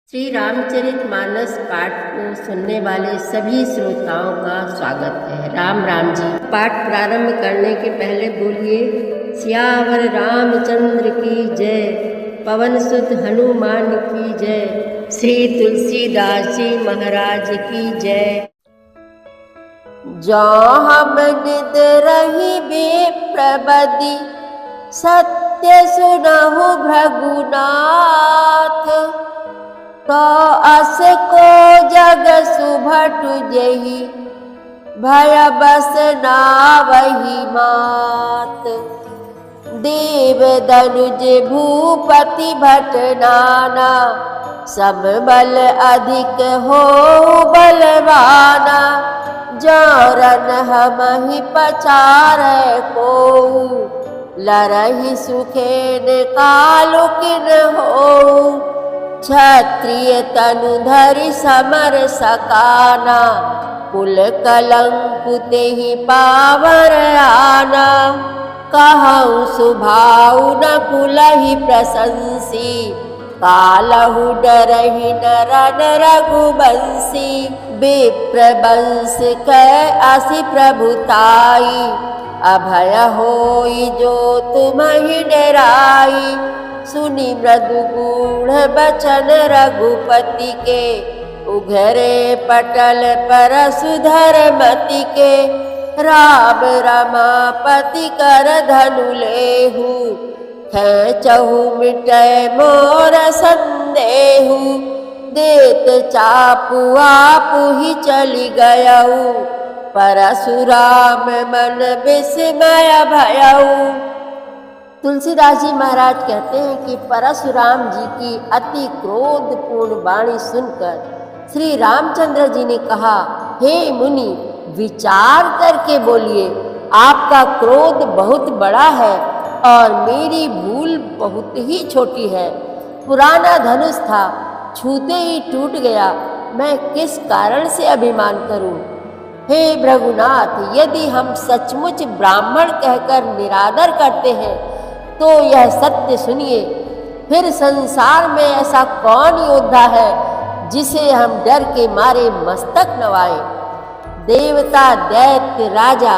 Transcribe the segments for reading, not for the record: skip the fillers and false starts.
श्री रामचरितमानस पाठ को सुनने वाले सभी श्रोताओं का स्वागत है। राम राम जी। पाठ प्रारंभ करने के पहले बोलिए सियावर रामचंद्र की जय, पवन सुत हनुमान की जय, श्री तुलसीदास जी महाराज की जय। जो हम निद रही बेप्रबदी, सत्य सुनहु भृगुनाथ, तो अस को जग सुभटु जही, भय बस नावहि मात। देव दनुज भूपति भट नाना, सब बल अधिक हो बलवाना। जौरन हमहि पचारै कोउ, लरहि सुखेन कालु किन होउ। क्षत्रिय तनु धरि समर सकाना, कुल कलंक तेहि पावर आना। कहउँ सुभाउ न कुलहि प्रशंसी, कालहु डरहि नरन रघुबंसी। विप्र वंश कै असि प्रभुताई, अभय होई जो तुम्हि डराई। सुनि मृदु गूढ़ बचन रघुपति के, उघरे पटल परशुधर मति के। राम रमापति कर धनु लेहु, खेचहु मिटै मोर संदेहु। देत चापु आपु ही चली गयउ, परशुराम मन विस्मय भयउ। तुलसीदास जी महाराज कहते हैं कि परशुराम जी की अति क्रोधपूर्ण वाणी सुनकर श्री रामचंद्र जी ने कहा, हे मुनि, विचार करके बोलिए। आपका क्रोध बहुत बड़ा है और मेरी भूल बहुत ही छोटी है। पुराना धनुष था, छूते ही टूट गया, मैं किस कारण से अभिमान करूं। हे भृगुनाथ, यदि हम सचमुच ब्राह्मण कहकर निरादर करते हैं तो यह सत्य सुनिए। फिर संसार में ऐसा कौन योद्धा है जिसे हम डर के मारे मस्तक नवाएं। देवता, दैत्य, राजा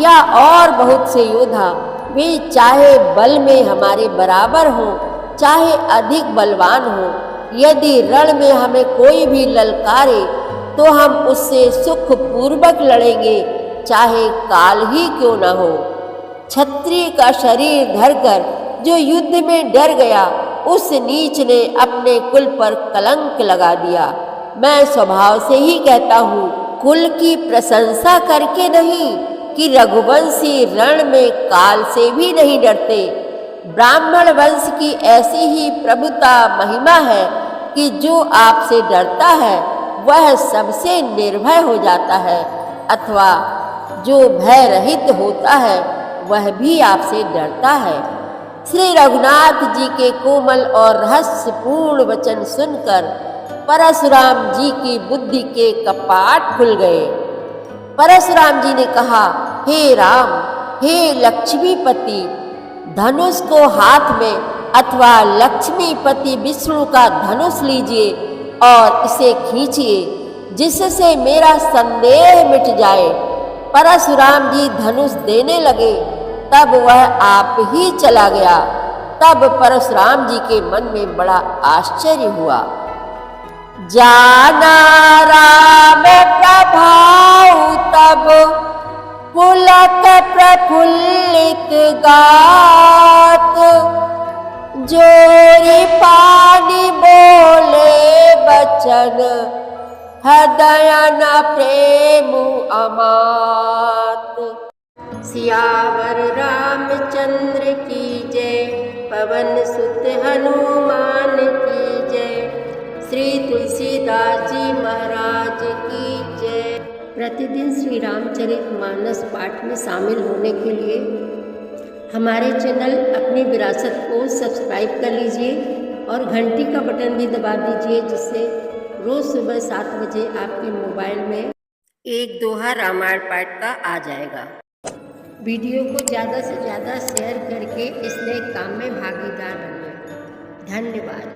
या और बहुत से योद्धा, वे चाहे बल में हमारे बराबर हों, चाहे अधिक बलवान हों, यदि रण में हमें कोई भी ललकारे तो हम उससे सुखपूर्वक लड़ेंगे, चाहे काल ही क्यों न हो। क्षत्रिय का शरीर धरकर जो युद्ध में डर गया, उस नीच ने अपने कुल पर कलंक लगा दिया। मैं स्वभाव से ही कहता हूँ, कुल की प्रशंसा करके नहीं, कि रघुवंशी रण में काल से भी नहीं डरते। ब्राह्मण वंश की ऐसी ही प्रभुता महिमा है कि जो आपसे डरता है वह सबसे निर्भय हो जाता है, अथवा जो भय रहित होता है वह भी आपसे डरता है। श्री रघुनाथ जी के कोमल और रहस्यपूर्ण वचन सुनकर परशुराम जी की बुद्धि के कपाट खुल गए। परशुराम जी ने कहा, हे राम, हे लक्ष्मीपति, धनुष को हाथ में अथवा लक्ष्मीपति विष्णु का धनुष लीजिए और इसे खींचिए, जिससे मेरा संदेह मिट जाए। परशुराम जी धनुष देने लगे, तब वह आप ही चला गया। तब परशुराम जी के मन में बड़ा आश्चर्य हुआ। जाना राम प्रभाऊ तब, पुलक प्रफुल्लित गात। जोरी पानी बोले बचन, हृदय न प्रेम अमात। सियावर रामचंद्र की जय, पवन सुत हनुमान की जय, श्री तुलसीदास जी महाराज की जय। प्रतिदिन श्री रामचरितमानस पाठ में शामिल होने के लिए हमारे चैनल अपनी विरासत को सब्सक्राइब कर लीजिए और घंटी का बटन भी दबा दीजिए, जिससे रोज़ सुबह 7 बजे आपके मोबाइल में एक दोहा रामायण पाठ का आ जाएगा। वीडियो को ज़्यादा से ज़्यादा शेयर करके इस नए काम में भागीदार बनिए। धन्यवाद।